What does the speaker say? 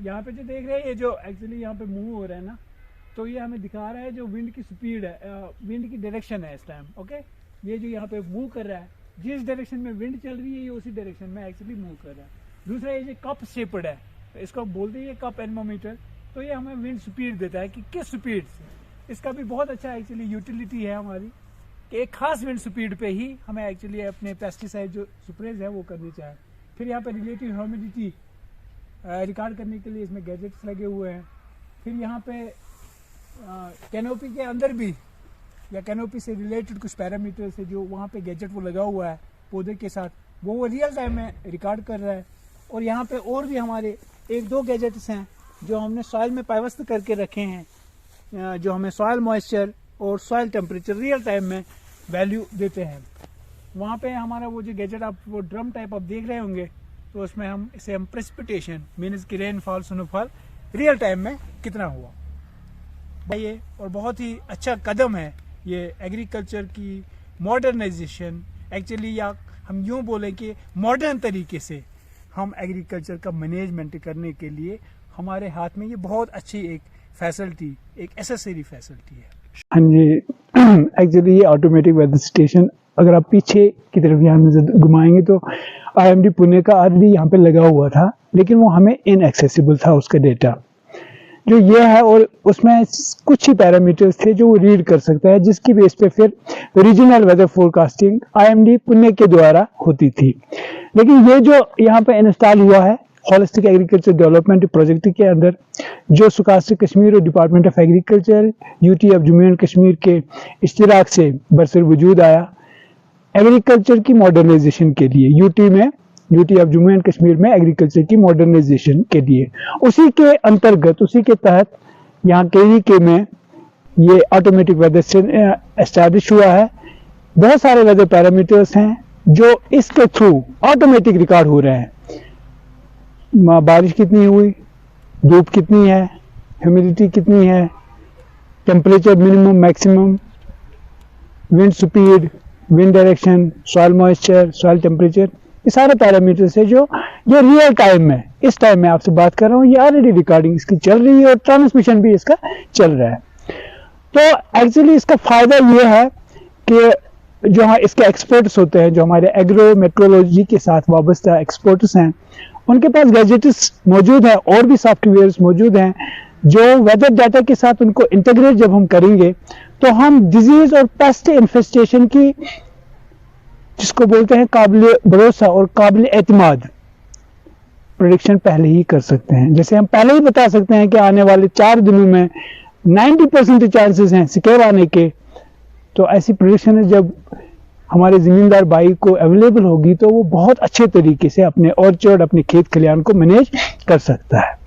यहाँ पे जो देख रहे हैं ये जो एक्चुअली यहाँ पे मूव हो रहा है ना, तो ये हमें दिखा रहा है जो विंड की स्पीड है, विंड की डायरेक्शन है इस टाइम। ओके, ये जो यहाँ पे मूव कर रहा है, जिस डायरेक्शन में विंड चल रही है ये उसी डायरेक्शन में एक्चुअली मूव कर रहा है। दूसरा ये जो कप शेप्ड है, तो इसको बोलते हैं कप एनमोमीटर, तो ये हमें विंड स्पीड देता है कि किस स्पीड से। इसका भी बहुत अच्छा एक्चुअली यूटिलिटी है हमारी कि एक खास विंड स्पीड पे ही हमें एक्चुअली अपने पेस्टिसाइड जो स्प्रेज है वो करनी चाहिए। फिर यहाँ पे रिलेटिव ह्यूमिडिटी रिकॉर्ड करने के लिए इसमें गैजेट्स लगे हुए हैं। फिर यहाँ पे कैनोपी के अंदर भी या कैनोपी से रिलेटेड कुछ पैरामीटर्स है जो वहाँ पे गैजेट वो लगा हुआ है पौधे के साथ, वो रियल टाइम में रिकॉर्ड कर रहा है। और यहाँ पे और भी हमारे एक दो गैजेट्स हैं जो हमने सॉइल में पाइवस्त करके रखे हैं, जो हमें सॉइल मॉइस्चर और सॉइल टेम्परेचर रियल टाइम में वैल्यू देते हैं। वहाँ पे हमारा वो जो गैजेट आप वो ड्रम टाइप आप देख रहे होंगे, तो उसमें हम इसे हम प्रेसिपिटेशन मीन्स की रेनफॉल स्नोफॉल रियल टाइम में कितना हुआ ये, और बहुत ही अच्छा कदम है ये एग्रीकल्चर की मॉडर्नाइजेशन एक्चुअली, या हम यूँ बोलें कि मॉडर्न तरीके से हम एग्रीकल्चर का मैनेजमेंट करने के लिए हमारे हाथ में ये बहुत अच्छी एक फैसिलिटी, एक एसेसरी फैसिलिटी है। हाँ जी, एक्चुअली ये ऑटोमेटिक वेदर स्टेशन अगर आप पीछे की तरफ यहाँ नजर घुमाएंगे तो IMD पुणे का ऑलरेडी यहाँ पे लगा हुआ था, लेकिन वो हमें इनएक्सेसिबल था उसका डेटा जो ये है, और उसमें कुछ ही पैरामीटर्स थे जो वो रीड कर सकता है, जिसकी बेस पे फिर regional weather forecasting IMD Pune के द्वारा होती थी। लेकिन ये जो यहाँ पे इंस्टॉल हुआ है होलिस्टिक एग्रीकल्चर डेवलपमेंट प्रोजेक्ट के अंदर, जो सुकास्टिक कश्मीर और department of agriculture UT of Jammu and Kashmir के इश्तिराक से बरसर वजूद आया एग्रीकल्चर की मॉडर्नाइजेशन के लिए, UT of Jammu and Kashmir में एग्रीकल्चर की मॉडर्नाइजेशन के लिए, उसी के अंतर्गत उसी के तहत यहाँ KVK में ये ऑटोमेटिक वेदर एस्टैब्लिश हुआ है। बहुत सारे वेदर पैरामीटर्स हैं जो इसके थ्रू ऑटोमेटिक रिकॉर्ड हो रहे हैं। बारिश कितनी हुई, धूप कितनी है, ह्यूमिडिटी कितनी है, temperature minimum maximum, wind speed, wind direction, soil moisture, soil temperature, ये सारे पैरामीटर्स है जो ये रियल टाइम में, इस टाइम में आपसे बात कर रहा हूँ, ये ऑलरेडी रिकॉर्डिंग इसकी चल रही है और ट्रांसमिशन भी इसका चल रहा है। तो एक्चुअली इसका फायदा ये है कि जो हाँ इसके एक्सपर्ट्स होते हैं, जो हमारे एग्रो मेट्रोलॉजी के साथ वाबस्ता एक्सपर्ट्स हैं, उनके पास गैजेट्स मौजूद हैं और भी सॉफ्टवेयर्स मौजूद हैं जो वेदर डाटा के साथ उनको इंटीग्रेट जब हम करेंगे तो हम डिजीज और पेस्ट इन्फेस्टेशन की, जिसको बोलते हैं काबिल भरोसा और काबिल एतमाद प्रेडिक्शन पहले ही कर सकते हैं। जैसे हम पहले ही बता सकते हैं कि आने वाले 4 दिनों में 90% चांसेस हैं सिकेब आने के, तो ऐसी प्रेडिक्शन जब हमारे ज़मींदार भाई को अवेलेबल होगी तो वो बहुत अच्छे तरीके से अपने ऑर्चर्ड, अपने खेत खलिहान को मैनेज कर सकता है।